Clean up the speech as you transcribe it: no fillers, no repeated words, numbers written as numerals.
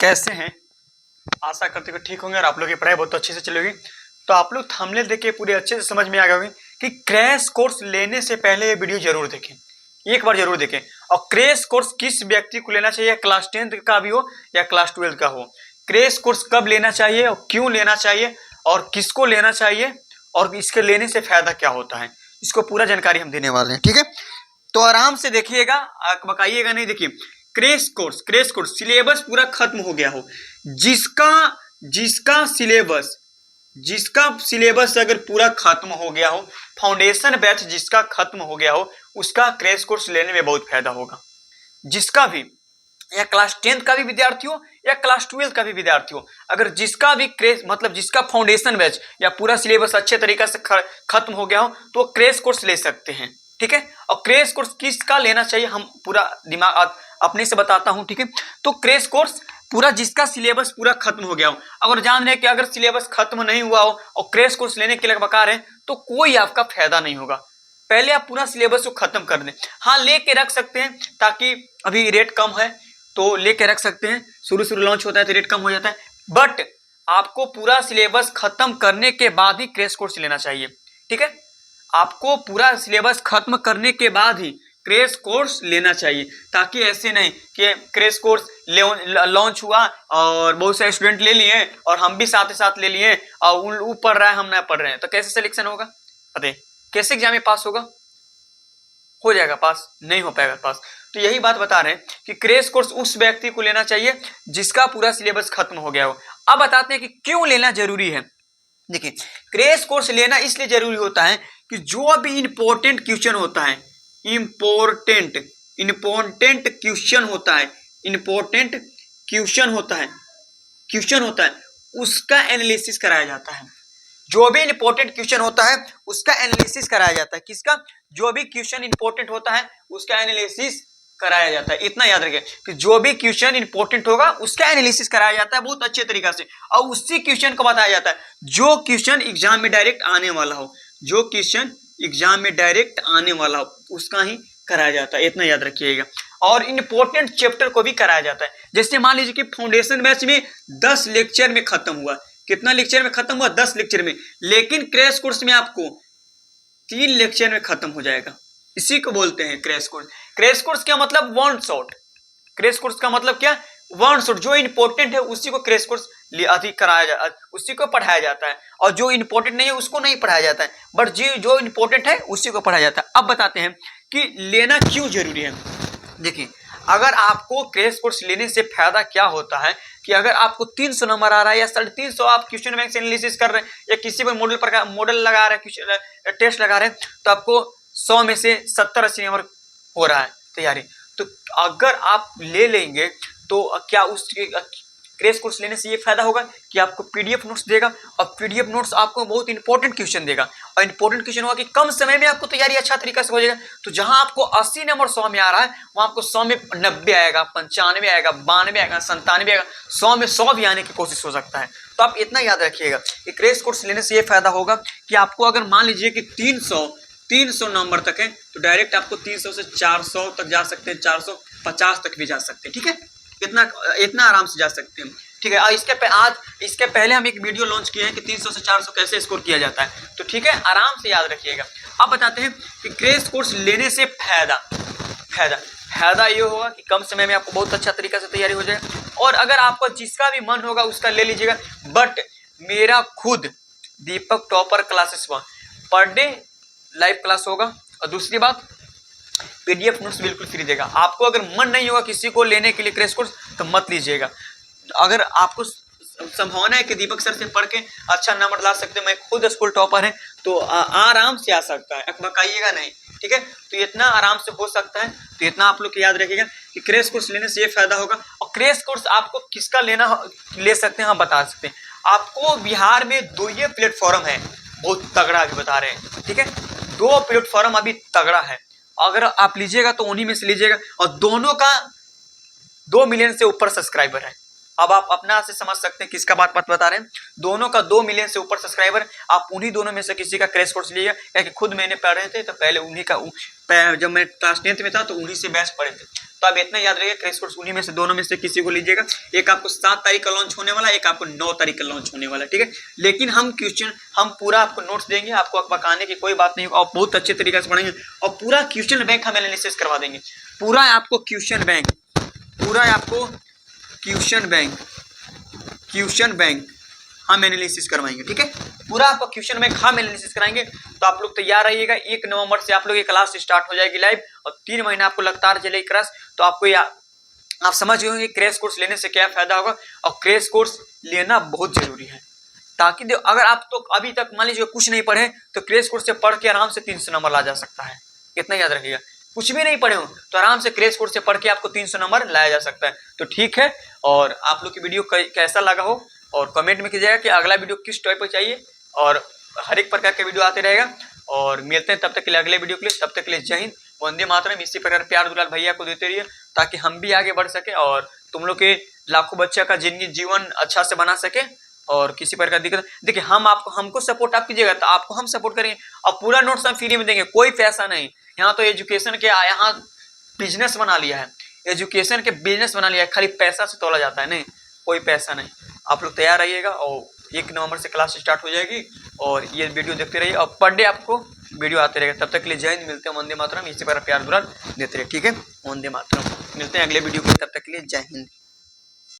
कैसे हैं? आशा करते हो ठीक होंगे और आप लोग की पढ़ाई बहुत अच्छे से चलेगी। तो आप लोग थंबनेल देख के पूरे अच्छे से समझ में आ गए होंगे कि क्रैश कोर्स लेने से पहले ये वीडियो जरूर देखें, एक बार जरूर देखें। और क्रैश कोर्स किस व्यक्ति को लेना चाहिए, क्लास 10th का भी हो या क्लास 12 का हो, क्रैश कोर्स कब लेना चाहिए और क्यों लेना चाहिए और किसको लेना चाहिए और इसके लेने से फायदा क्या होता है, इसको पूरा जानकारी हम देने वाले हैं। ठीक है, तो आराम से देखिएगा, बकाइएगा नहीं। देखिए, क्रैश कोर्स सिलेबस पूरा खत्म हो गया हो, जिसका सिलेबस अगर पूरा खत्म हो गया हो, फाउंडेशन बैच जिसका खत्म हो गया हो, उसका क्रैश कोर्स लेने में बहुत फायदा होगा। जिसका भी, या क्लास 10th का भी विद्यार्थी हो या क्लास 12 का भी विद्यार्थी हो, अगर जिसका भी क्रैश मतलब जिसका फाउंडेशन बैच या पूरा सिलेबस अच्छे तरीके से खत्म हो गया हो तो क्रैश कोर्स ले सकते हैं। ठीक है, और क्रैश कोर्स किसका लेना चाहिए हम पूरा दिमाग अपने से बताता हूं। ठीक है, तो क्रैश कोर्स पूरा जिसका सिलेबस पूरा खत्म हो गया हो। अगर जान रहे हैं कि अगर सिलेबस खत्म नहीं हुआ हो और क्रैश कोर्स लेने के लिए बका रहे हैं तो कोई आपका फायदा नहीं होगा। पहले आप पूरा सिलेबस को खत्म कर दें। हाँ, लेके रख सकते हैं ताकि अभी रेट कम है तो लेके रख सकते हैं, शुरू लॉन्च होता है तो रेट कम हो जाता है, बट आपको पूरा सिलेबस खत्म करने के बाद ही क्रैश कोर्स लेना चाहिए। ठीक है, आपको पूरा सिलेबस खत्म करने के बाद ही क्रैश कोर्स लेना चाहिए, ताकि ऐसे नहीं कि क्रैश कोर्स लॉन्च हुआ और बहुत सारे स्टूडेंट ले लिए और हम भी साथ ही साथ ले लिए और वो पढ़ रहा है हम ना पढ़ रहे हैं, तो कैसे सिलेक्शन होगा? अरे कैसे एग्जाम में पास होगा? हो जाएगा पास? नहीं हो पाएगा पास। तो यही बात बता रहे हैं कि क्रैश कोर्स उस व्यक्ति को लेना चाहिए जिसका पूरा सिलेबस खत्म हो गया हो। अब बताते हैं कि क्यों लेना जरूरी है। देखिए, क्रैश कोर्स लेना इसलिए जरूरी होता है कि जो भी इंपॉर्टेंट क्वेश्चन होता है, इंपॉर्टेंट क्वेश्चन होता है उसका एनालिसिस कराया जाता है। जो भी इंपॉर्टेंट क्वेश्चन होता है उसका एनालिसिस कराया जाता है। किसका? जो भी क्वेश्चन इंपॉर्टेंट होता है उसका एनालिसिस कराया जाता है। इतना याद रखिए कि जो भी क्वेश्चन इंपॉर्टेंट होगा उसका एनालिसिस कराया जाता है बहुत अच्छे तरीके से, और उसी क्वेश्चन को बताया जाता है जो क्वेश्चन एग्जाम में डायरेक्ट आने वाला हो, उसका ही कराया जाता है। इतना याद रखिएगा। और इंपॉर्टेंट चैप्टर को भी कराया जाता है। जैसे मान लीजिए कि फाउंडेशन बैच में 10 लेक्चर में खत्म हुआ, कितना लेक्चर में खत्म हुआ? 10 लेक्चर में, लेकिन क्रैश कोर्स में आपको 3 लेक्चर में खत्म हो जाएगा। इसी को बोलते हैं क्रैश कोर्स। क्रैश कोर्स क्या मतलब? One shot. क्रैश कोर्स का मतलब क्या? One shot. जो इंपॉर्टेंट है उसी को क्रैश कोर्स उसी को पढ़ाया जाता है, और जो इंपॉर्टेंट नहीं है उसको नहीं पढ़ाया जाता है, बट जो इंपॉर्टेंट है उसी को पढ़ाया जाता है। अब बताते हैं कि लेना क्यों जरूरी है। देखिए, अगर आपको क्रैश कोर्स लेने से फायदा क्या होता है कि अगर आपको 300 नंबर आ रहा है या 350 आप क्वेश्चन बैंक से एनालिसिस कर रहे हैं या किसी भी मॉडल लगा रहे हैं, टेस्ट लगा रहे हैं, तो आपको 100 में से 70-80 नंबर हो रहा है तैयारी, तो अगर आप ले लेंगे तो क्या उस क्रैश कोर्स लेने से ये फायदा होगा कि आपको पीडीएफ नोट्स देगा, और पीडीएफ नोट्स आपको बहुत इंपॉर्टेंट क्वेश्चन देगा, और इंपॉर्टेंट क्वेश्चन होगा कि कम समय में आपको तैयारी अच्छा तरीका से हो जाएगा। तो जहां आपको 80 नंबर 100 में आ रहा है वहां आपको 100 में 90 आएगा, 95 आएगा, 92 आएगा, 97 आएगा, 100 में 100 भी आने की कोशिश हो सकता है। तो आप इतना याद रखिएगा कि क्रैश कोर्स लेने से ये फायदा होगा कि आपको अगर मान लीजिए कि 300 नंबर तक है तो डायरेक्ट आपको 300 से 400 तक जा सकते हैं, 450 तक भी जा सकते हैं। ठीक है, इतना आराम से जा सकते हैं। ठीक है, इसके पहले हम एक वीडियो लॉन्च किए हैं कि 300 से 400 कैसे स्कोर किया जाता है, तो ठीक है, आराम से याद रखिएगा। अब बताते हैं कि क्रैश कोर्स लेने से फायदा ये होगा कि कम समय में आपको बहुत अच्छा तरीका से तैयारी हो जाए, और अगर आपको जिसका भी मन होगा उसका ले लीजिएगा, बट मेरा खुद Deepak topper classes per day live class होगा, और दूसरी बात पीडीएफ नोट्स बिल्कुल फ्री देगा। आपको अगर मन नहीं होगा किसी को लेने के लिए क्रैश कोर्स तो मत लीजिएगा। अगर आपको संभावना है कि दीपक सर से पढ़ के अच्छा नंबर ला सकते हैं, मैं खुद स्कूल टॉपर है, तो आराम से आ सकता है, बकाइएगा नहीं। ठीक है, तो इतना आराम से हो सकता है। तो इतना आप लोग याद रखिएगा कि क्रैश कोर्स लेने से ये फायदा होगा। और क्रैश कोर्स आपको किसका ले सकते हैं हम बता सकते हैं। आपको बिहार में 2 ये प्लेटफॉर्म है बहुत तगड़ा, अभी बता रहे हैं। ठीक है, 2 प्लेटफॉर्म अभी तगड़ा है, अगर आप लीजिएगा तो उन्हीं में से लीजिएगा, और दोनों का 2 मिलियन से ऊपर सब्सक्राइबर है। अब आप अपना से समझ सकते हैं किसका बात बता रहे हैं। दोनों का 2 मिलियन से ऊपर सब्सक्राइबर, आप उन्हीं दोनों में से किसी का क्रैश कोर्स लीजिएगा, क्योंकि खुद मैंने पढ़ रहे थे तो पहले उन्हीं का, जब मैं क्लास 10th में था तो उन्हीं से बैच पढ़े थे। तो आप इतना याद रखिएगा, क्रैश कोर्स उन्हीं में से, दोनों में से किसी को लीजिएगा। एक आपको 7 तारीख का लॉन्च होने वाला है, एक आपको 9 तारीख का लॉन्च होने वाला है, ठीक है। लेकिन हम पूरा आपको नोट्स देंगे, आपको बकाने की कोई बात नहीं होगा, और बहुत अच्छे तरीके से पढ़ेंगे, और पूरा क्वेश्चन बैंक हम एनालिसिस करवा देंगे। पूरा आपको क्वेश्चन बैंक हम एनालिसिस करवाएंगे, ठीक है। पूरा आपको क्वेश्चन बैंक हम एनालिसिस कराएंगे। तो आप लोग तैयार रहिएगा। 1 नवंबर से आप लोग की क्लास स्टार्ट हो जाएगी लाइव, और 3 महीना आपको लगातार चलेगी क्लास। तो आपको आप समझ गए होंगे क्रैश कोर्स लेने से क्या फायदा होगा, और क्रैश कोर्स लेना बहुत जरूरी है, ताकि अगर आप तो अभी तक मान लीजिए कुछ नहीं पढ़े तो क्रैश कोर्स से पढ़ के आराम से 300 नंबर ला जा सकता है। इतना याद रखिएगा, कुछ भी नहीं पढ़े हो तो आराम से क्रैश कोर्स से पढ़ के आपको 300 नंबर लाया जा सकता है। तो ठीक है, और आप लोग की वीडियो कैसा लगा हो और कमेंट में कीजिएगा कि अगला वीडियो किस टॉपिक पर चाहिए, और हर एक प्रकार का वीडियो आते रहेगा। और मिलते हैं तब तक के लिए अगले वीडियो के लिए। तब तक के लिए जय हिंद, वंदे मातरम। इसी प्रकार प्यार दुलार भैया को देते रहिए, ताकि हम भी आगे बढ़ सके और तुम लोग के लाखों बच्चा का जीवन अच्छा से बना सके, और किसी प्रकार का दिक्कत। देखिए, हमको सपोर्ट आप कीजिएगा तो आपको हम सपोर्ट करेंगे, और पूरा नोट्स हम फ्री में देंगे, कोई पैसा नहीं। यहाँ तो एजुकेशन के यहाँ बिजनेस बना लिया है, एजुकेशन के बिजनेस बना लिया है, खाली पैसा से तोला जाता है, नहीं, कोई पैसा नहीं। आप लोग तैयार रहिएगा, और 1 नवंबर से क्लास स्टार्ट हो जाएगी, और ये वीडियो देखते रहिए, और पर डे आपको वीडियो आते रहेगा। तब तक के लिए जय हिंद, मिलते हैं, वंदे मातरम। इसी पर प्यार दुलार देते रहिए, ठीक है। वंदे मातरम, मिलते हैं अगले वीडियो में, तब तक के लिए जय हिंद।